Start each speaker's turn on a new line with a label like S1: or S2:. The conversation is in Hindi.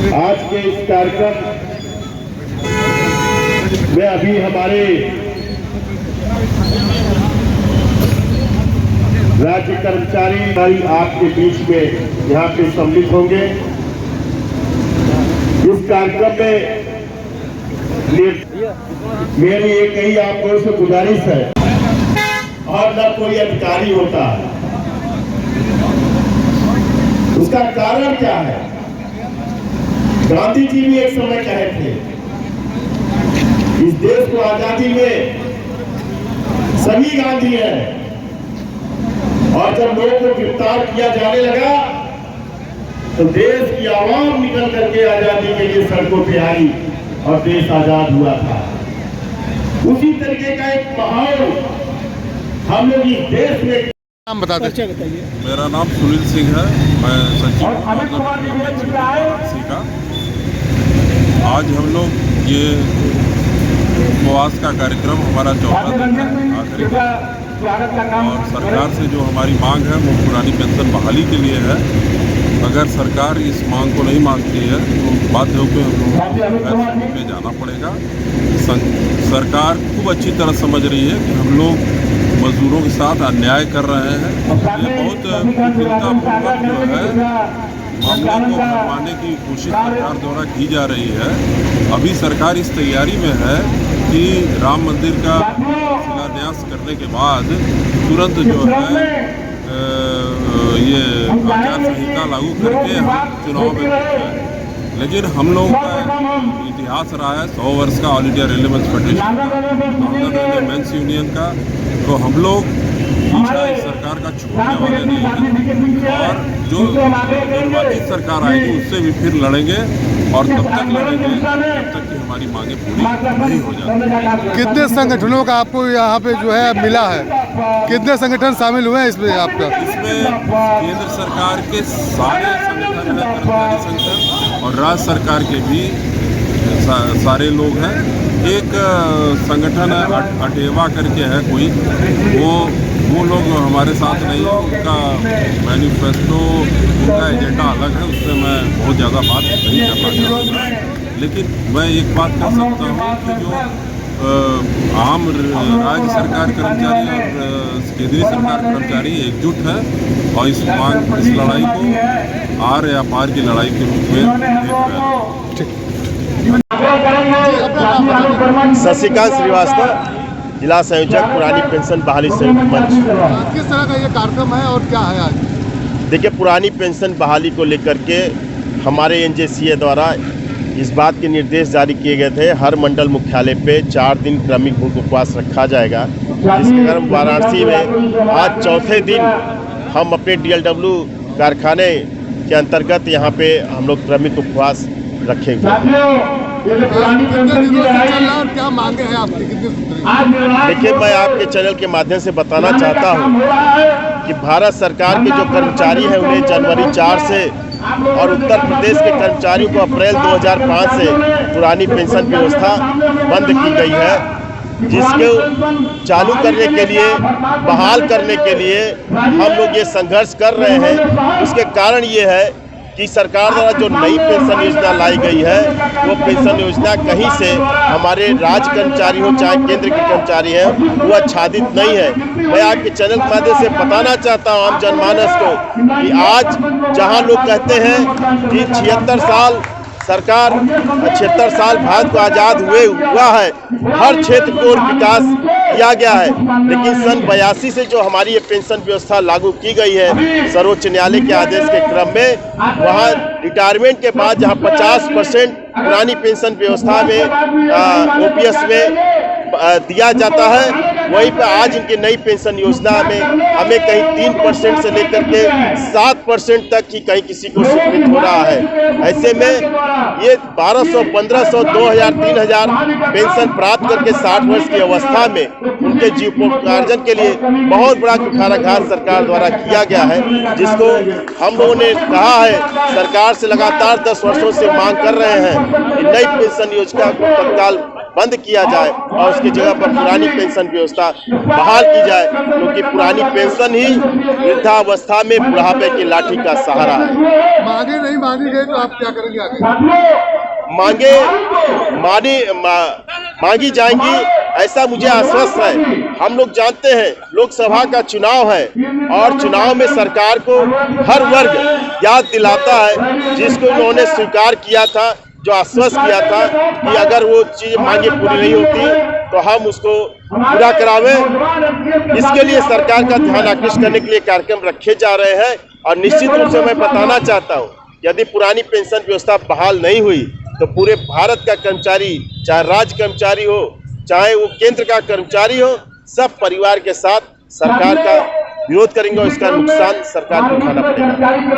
S1: आज के इस कार्यक्रम में अभी हमारे राज्य कर्मचारी आपके बीच में यहाँ पे सम्मिलित होंगे। इस कार्यक्रम में मेरी एक ही आप लोगों से गुजारिश है, और न कोई अधिकारी होता है। उसका कारण क्या है? गांधी जी भी एक समय कहे थे, इस देश को आजादी में सभी गांधी हैं, और जब लोगों को गिरफ्तार किया जाने लगा तो देश की आवाम निकल करके आजादी के लिए सड़कों पे आई और देश आजाद हुआ था। उसी तरीके का एक माहौल हम लोग इस देश में।
S2: नाम बता दें।
S3: मेरा नाम सुनील सिंह है, मैं सचिव का। आज हम लोग ये उपवास का कार्यक्रम हमारा चौथा दिन है, आखिरी दिन। और सरकार से जो हमारी मांग है वो पुरानी पेंशन बहाली के लिए है। अगर सरकार इस मांग को नहीं मानती है तो बाध्य होकर हम लोगों को में जाना पड़ेगा। सरकार खूब अच्छी तरह समझ रही है कि हम लोग मजदूरों के साथ अन्याय कर रहे हैं। ये बहुत गंभीरतापूर्वक जो है मामले को मनवाने की कोशिश सरकार द्वारा की जा रही है। अभी सरकार इस तैयारी में है कि राम मंदिर का शिलान्यास करने के बाद तुरंत जो है ये आचार संहिता लागू करके हम चुनाव में पहुँचे। लेकिन हम लोग का इतिहास रहा है 100 वर्ष का all India railwaymen's federation men's union का, तो हम लोग पीछा इस सरकार का छोड़ने वाले नहीं हैं। और जो निर्वाचित सरकार आएगी उससे भी फिर लड़ेंगे, और तब तक लड़ेंगे जब तक कि हमारी मांगे पूरी नहीं हो जाती।
S2: कितने संगठनों का आपको यहाँ पे जो है मिला है? कितने संगठन शामिल हुए हैं इसमें आपका?
S3: इसमें केंद्र सरकार के सारे संगठन हैं, कर्मचारी संगठन, और राज्य सरकार के भी सारे लोग हैं। एक संगठन है अटेवा करके है कोई, वो लोग हमारे साथ नहीं है। उनका मैनिफेस्टो, उनका एजेंडा अलग है, उसमें मैं बहुत ज़्यादा बात नहीं करना चाहूँगा। लेकिन मैं एक बात कर सकता हूँ कि जो आम राज्य सरकार कर्मचारी और केंद्रीय सरकार कर्मचारी एकजुट है और इस लड़ाई को आर या पार की लड़ाई के रूप में देख रहे हैं।
S1: शशिकांत श्रीवास्तव, जिला संयोजक पुरानी पेंशन बहाली संयुक्त मंच।
S2: किस तरह का ये कार्यक्रम है और क्या है आज?
S1: देखिए, पुरानी पेंशन बहाली को लेकर के हमारे एनजेसीए द्वारा इस बात के निर्देश जारी किए गए थे, हर मंडल मुख्यालय पे 4 दिन क्रमिक भूख उपवास रखा जाएगा। जिसके कारण वाराणसी में आज चौथे दिन हम अपने DLW कारखाने के अंतर्गत यहाँ पे हम लोग क्रमिक उपवास रखेंगे।
S2: क्या मांगे हैं आपकी?
S1: देखिए, मैं आपके चैनल के माध्यम से बताना चाहता हूँ कि भारत सरकार के जो कर्मचारी हैं उन्हें जनवरी 4 से और उत्तर प्रदेश के कर्मचारियों को अप्रैल 2005 से पुरानी पेंशन व्यवस्था बंद की गई है, जिसको चालू करने के लिए, बहाल करने के लिए हम लोग ये संघर्ष कर रहे हैं। उसके कारण ये है कि सरकार द्वारा जो नई पेंशन योजना लाई गई है वो पेंशन योजना कहीं से हमारे राज्य कर्मचारी हो चाहे केंद्र के कर्मचारी हैं वो आच्छादित नहीं है। मैं आपके चैनल के माध्यम से बताना चाहता हूं आम जनमानस को कि आज जहां लोग कहते हैं कि 76 साल सरकार 76 साल भारत को आज़ाद हुआ है, हर क्षेत्र को विकास किया गया है, लेकिन सन 82 से जो हमारी ये पेंशन व्यवस्था लागू की गई है सर्वोच्च न्यायालय के आदेश के क्रम में, वहाँ रिटायरमेंट के बाद जहाँ 50% पुरानी पेंशन व्यवस्था में OPS में दिया जाता है, वहीं पर आज इनकी नई पेंशन योजना में हमें कहीं 3% से लेकर के 7% तक ही कहीं किसी को स्वीकृत हो रहा है। ऐसे में ये 1200, 1500, 2000, 3000 पेंशन प्राप्त करके 60 वर्ष की अवस्था में उनके जीविकोपार्जन के लिए बहुत बड़ा कुठाराघात सरकार द्वारा किया गया है, जिसको हम लोगों ने कहा है सरकार से लगातार 10 वर्षों से मांग कर रहे हैं कि नई पेंशन योजना को तत्काल बंद किया जाए और उसकी जगह पर पुरानी पेंशन व्यवस्था बहाल की जाए, क्योंकि पुरानी पेंशन ही वृद्धावस्था में बुढ़ापे की लाठी का सहारा है।
S2: मांगे नहीं मानी गई तो आप क्या करेंगे आगे?
S1: मांगी जाएंगी, ऐसा मुझे आश्वस्त है। हम लोग जानते हैं लोकसभा का चुनाव है और चुनाव में सरकार को हर वर्ग याद दिलाता है, जिसको उन्होंने स्वीकार किया था, जो आश्वस्त किया था कि अगर वो चीज मांगे पूरी नहीं होती तो हम उसको पूरा करावें। इसके लिए सरकार का ध्यान आकृष्ट करने के लिए कार्यक्रम रखे जा रहे हैं। और निश्चित रूप से मैं बताना चाहता हूँ, यदि पुरानी पेंशन व्यवस्था बहाल नहीं हुई तो पूरे भारत का कर्मचारी, चाहे राज्य कर्मचारी हो, चाहे वो केंद्र का कर्मचारी हो, सब परिवार के साथ सरकार का विरोध करेंगे और इसका नुकसान सरकार को उठाना पड़ेगा।